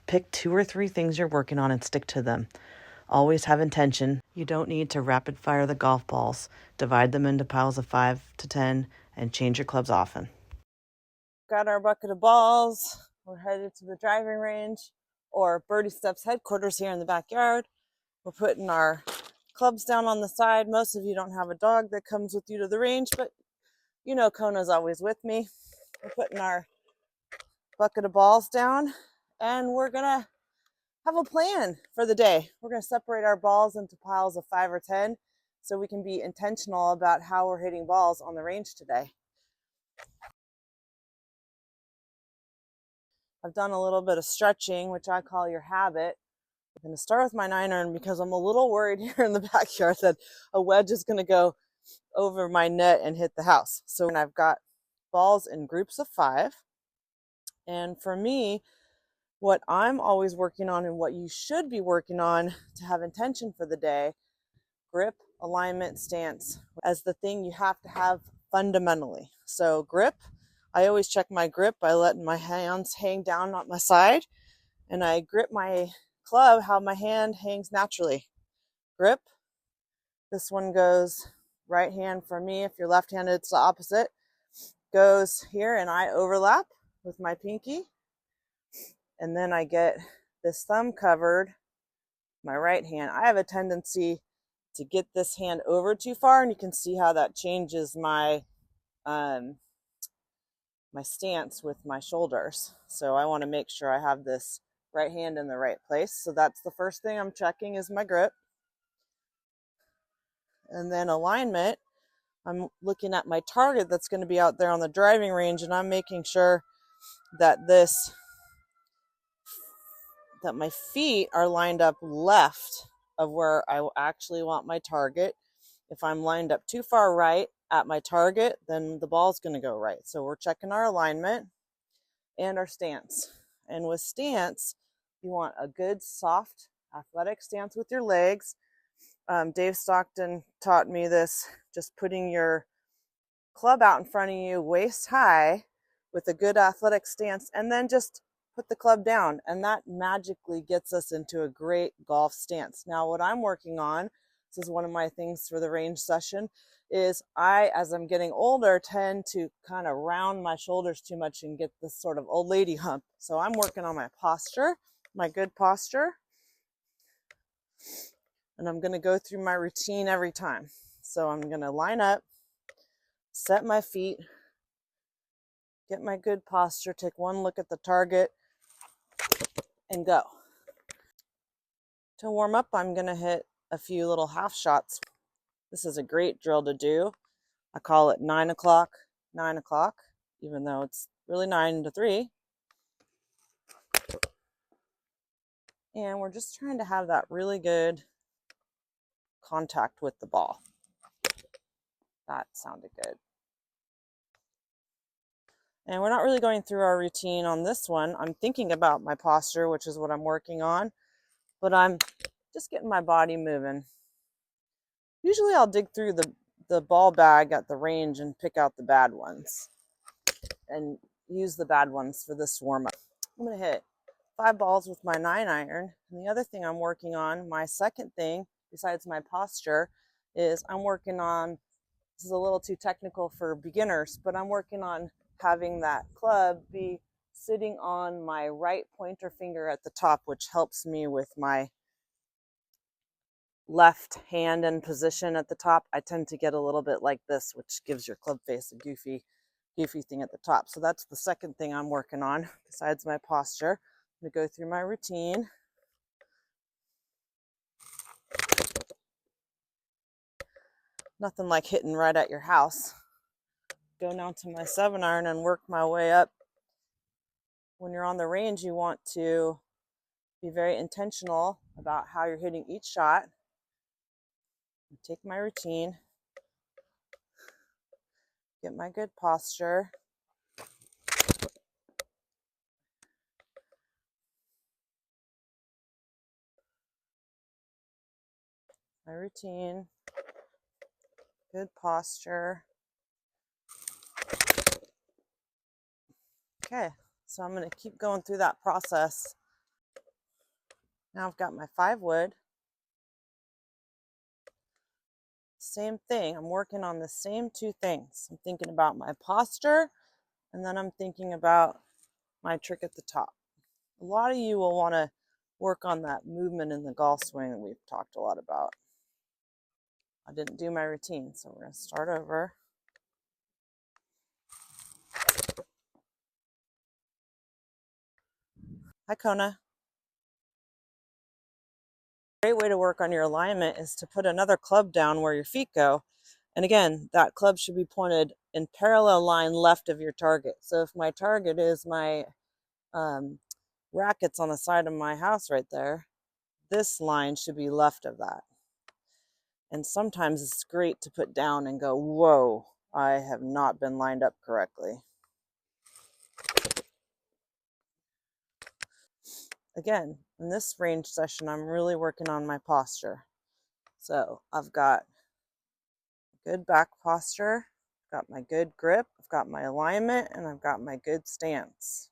Pick 2 or 3 things you're working on and stick to them. Always have intention. You don't need to rapid fire the golf balls. Divide them into piles of 5 to 10 and change your clubs often. Got our bucket of balls. We're headed to the driving range or Birdie Steps headquarters here in the backyard. We're putting our clubs down on the side. Most of you don't have a dog that comes with you to the range, but you know Kona's always with me. We're putting our bucket of balls down and we're gonna have a plan for the day. We're gonna separate our balls into piles of 5 or 10 so we can be intentional about how we're hitting balls on the range today. I've done a little bit of stretching, which I call your habit. I'm going to start with my 9-iron because I'm a little worried here in the backyard that a wedge is going to go over my net and hit the house. So I've got balls in groups of 5. And for me, what I'm always working on and what you should be working on to have intention for the day, grip, alignment, stance, as the thing you have to have fundamentally. So grip, I always check my grip by letting my hands hang down on my side, and I grip my club how my hand hangs naturally. Grip, this one goes right hand for me. If you're left-handed, it's the opposite. Goes here and I overlap with my pinky, and then I get this thumb covered, my right hand. I have a tendency to get this hand over too far, and you can see how that changes my my stance with my shoulders. So I want to make sure I have this right hand in the right place. So that's the first thing I'm checking is my grip. And then alignment, I'm looking at my target that's going to be out there on the driving range, and I'm making sure that my feet are lined up left of where I actually want my target. If I'm lined up too far right at my target, then the ball's going to go right. So we're checking our alignment and our stance. And with stance, you want a good, soft, athletic stance with your legs. Dave Stockton taught me this, just putting your club out in front of you waist high with a good athletic stance, and then just put the club down, and that magically gets us into a great golf stance. Now what I'm working on, this is one of my things for the range session, is as I'm getting older, tend to kind of round my shoulders too much and get this sort of old lady hump. So I'm working on my posture, my good posture, and I'm going to go through my routine every time. So I'm going to line up, set my feet, get my good posture, take one look at the target, and go. To warm up, I'm going to hit a few little half shots. This is a great drill to do. I call it 9 o'clock, 9 o'clock, even though it's really 9 to 3. And we're just trying to have that really good contact with the ball. That sounded good. And we're not really going through our routine on this one. I'm thinking about my posture, which is what I'm working on, but I'm just getting my body moving. Usually I'll dig through the ball bag at the range and pick out the bad ones and use the bad ones for this warm-up. I'm going to hit 5 balls with my 9-iron. And the other thing I'm working on, my second thing, besides my posture, is I'm working on, this is a little too technical for beginners, but I'm working on having that club be sitting on my right pointer finger at the top, which helps me with my left hand in position at the top. I tend to get a little bit like this, which gives your club face a goofy thing at the top. So that's the second thing I'm working on besides my posture. I'm going to go through my routine. Nothing like hitting right at your house. Go now to my 7-iron and work my way up. When you're on the range, you want to be very intentional about how you're hitting each shot. Take my routine, get my good posture. My routine, good posture. Okay, so I'm going to keep going through that process. Now I've got my 5 wood. Same thing. I'm working on the same 2 things. I'm thinking about my posture, and then I'm thinking about my trick at the top. A lot of you will want to work on that movement in the golf swing that we've talked a lot about. I didn't do my routine, so we're going to start over. Hi, Kona. A great way to work on your alignment is to put another club down where your feet go. And again, that club should be pointed in parallel line left of your target. So if my target is my rackets on the side of my house right there, this line should be left of that. And sometimes it's great to put down and go, whoa, I have not been lined up correctly. Again, in this range session, I'm really working on my posture. So I've got good back posture, I've got my good grip, I've got my alignment, and I've got my good stance.